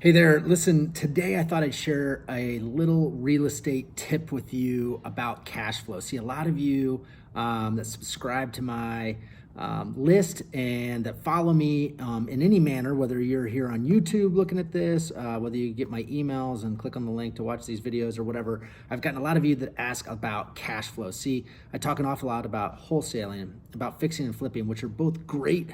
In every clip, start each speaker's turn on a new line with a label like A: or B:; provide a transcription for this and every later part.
A: Hey there, listen, today I thought I'd share a little real estate tip with you about cash flow. See, a lot of you that subscribe to my list and that follow me in any manner, whether you're here on YouTube looking at this, whether you get my emails and click on the link to watch these videos or whatever, I've gotten a lot of you that ask about cash flow. See, I talk an awful lot about wholesaling, about fixing and flipping, which are both great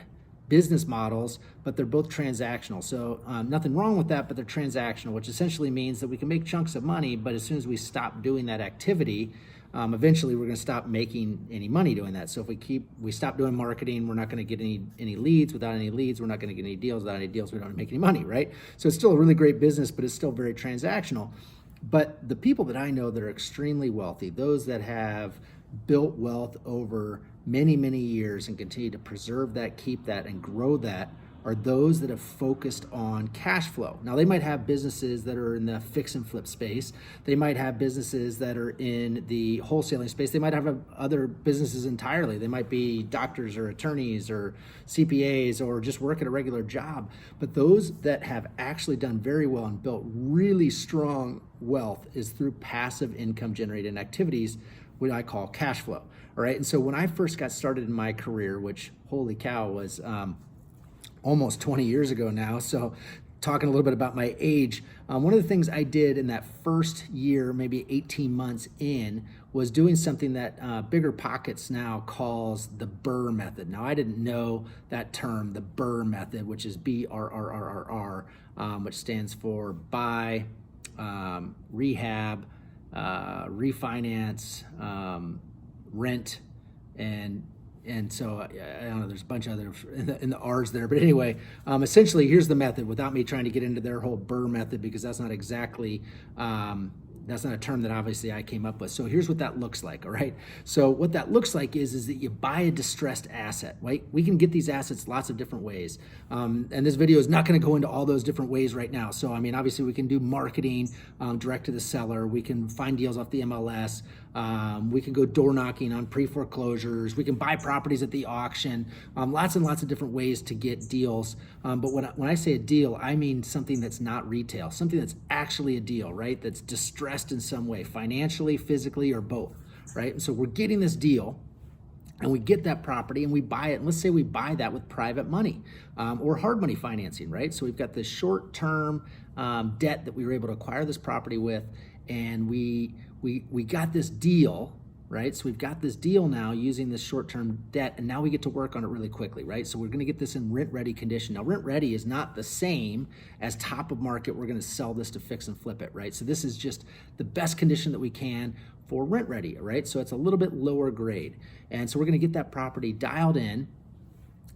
A: business models, but they're both transactional. So nothing wrong with that, but they're transactional, which essentially means that we can make chunks of money, but as soon as we stop doing that activity, eventually we're going to stop making any money doing that. So if we stop doing marketing, we're not going to get any leads. Without any leads, we're not going to get any deals. Without any deals, we don't make any money, right? So it's still a really great business, but it's still very transactional. But the people that I know that are extremely wealthy, those that have built wealth over many, many years and continue to preserve that, keep that, and grow that, are those that have focused on cash flow. Now, they might have businesses that are in the fix and flip space. They might have businesses that are in the wholesaling space. They might have other businesses entirely. They might be doctors or attorneys or CPAs or just work at a regular job. But those that have actually done very well and built really strong wealth is through passive income generating activities, what I call cash flow. All right. And so when I first got started in my career, which holy cow was almost 20 years ago now. So talking a little bit about my age, one of the things I did in that first year, maybe 18 months in, was doing something that Bigger Pockets now calls the BRRRR method. Now, I didn't know that term, the BRRRR method, which is BRRRR, which stands for buy, rehab, refinance, rent, and so I don't know, there's a bunch of other in the R's there, but anyway, essentially here's the method without me trying to get into their whole BRRRR method, because that's not exactly that's not a term that obviously I came up with. So here's what that looks like, all right? So what that looks like is that you buy a distressed asset, right? We can get these assets lots of different ways. And this video is not gonna go into all those different ways right now. So I mean, obviously we can do marketing direct to the seller. We can find deals off the MLS. We can go door knocking on pre-foreclosures. We can buy properties at the auction. Lots and lots of different ways to get deals. But when I say a deal, I mean something that's not retail, something that's actually a deal, right? That's distressed in some way, financially, physically, or both, right? And so we're getting this deal and we get that property and we buy it. And let's say we buy that with private money or hard money financing, right? So we've got this short-term debt that we were able to acquire this property with, and we got this deal, right? So we've got this deal now using this short-term debt, and now we get to work on it really quickly, right? So we're gonna get this in rent-ready condition. Now, rent-ready is not the same as top of market. We're gonna sell this to fix and flip it, right? So this is just the best condition that we can for rent-ready, right? So it's a little bit lower grade. And so we're gonna get that property dialed in,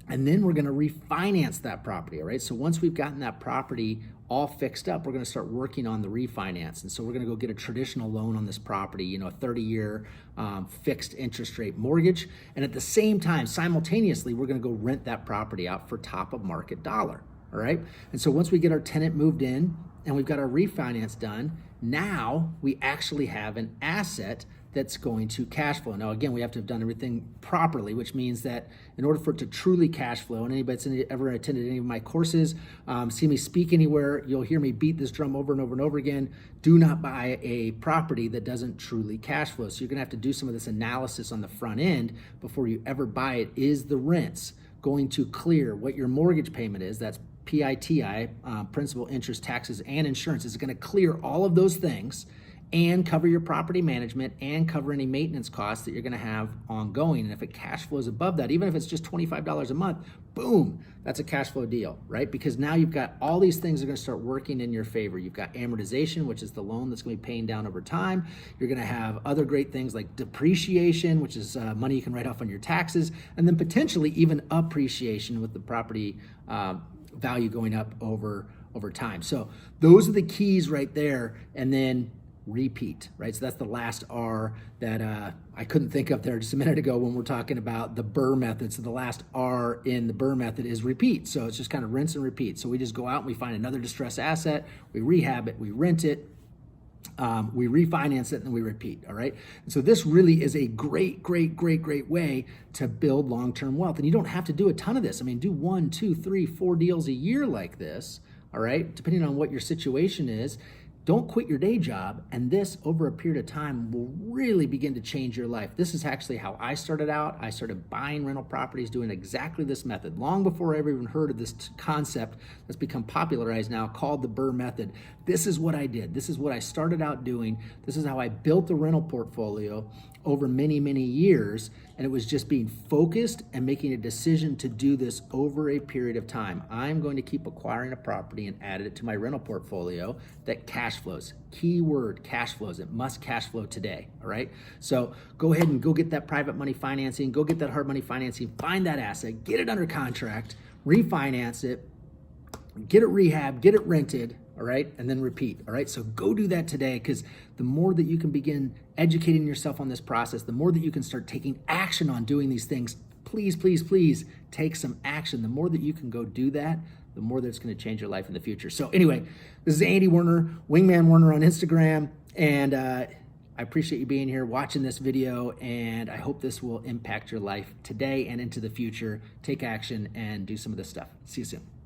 A: and then we're gonna refinance that property, all right? So once we've gotten that property all fixed up, we're gonna start working on the refinance. And so we're gonna go get a traditional loan on this property, a 30-year fixed interest rate mortgage. And at the same time, simultaneously, we're gonna go rent that property out for top of market dollar, all right? And so once we get our tenant moved in and we've got our refinance done, now we actually have an asset that's going to cash flow. Now, again, we have to have done everything properly, which means that in order for it to truly cash flow, and anybody that's ever attended any of my courses, see me speak anywhere, you'll hear me beat this drum over and over and over again. Do not buy a property that doesn't truly cash flow. So you're gonna have to do some of this analysis on the front end before you ever buy it. Is the rents going to clear what your mortgage payment is? That's PITI, principal, interest, taxes, and insurance. Is it gonna clear all of those things and cover your property management and cover any maintenance costs that you're gonna have ongoing? And if it cash flows above that, even if it's just $25 a month, boom, that's a cash flow deal, right? Because now you've got all these things that are gonna start working in your favor. You've got amortization, which is the loan that's gonna be paying down over time. You're gonna have other great things like depreciation, which is money you can write off on your taxes, and then potentially even appreciation with the property value going up over time. So those are the keys right there. And then repeat, right? So that's the last R that I couldn't think of there just a minute ago when we're talking about the BRRRR method. So the last R in the BRRRR method is repeat. So it's just kind of rinse and repeat. So we just go out and we find another distressed asset, we rehab it, we rent it, we refinance it, and we repeat, all right? And so this really is a great way to build long-term wealth. And you don't have to do a ton of this. I mean, do 1, 2, 3, 4 deals a year like this, all right? Depending on what your situation is, don't quit your day job, and this over a period of time will really begin to change your life. This is actually how I started out. I started buying rental properties doing exactly this method long before I ever even heard of this concept that's become popularized now called the BRRRR method. This is what I did. This is what I started out doing. This is how I built a rental portfolio over many, many years, and it was just being focused and making a decision to do this over a period of time. I'm going to keep acquiring a property and add it to my rental portfolio that cash flows. Keyword, cash flows. It must cash flow today, all right? So go ahead and go get that private money financing, go get that hard money financing, find that asset, get it under contract, refinance it, get it rehabbed, get it rented, all right, and then repeat, all right? So go do that today, because the more that you can begin educating yourself on this process, the more that you can start taking action on doing these things. Please, please, please take some action. The more that you can go do that, the more that it's going to change your life in the future. So anyway, this is Andy Werner, Wingman Werner on Instagram, and I appreciate you being here, watching this video, and I hope this will impact your life today and into the future. Take action and do some of this stuff. See you soon.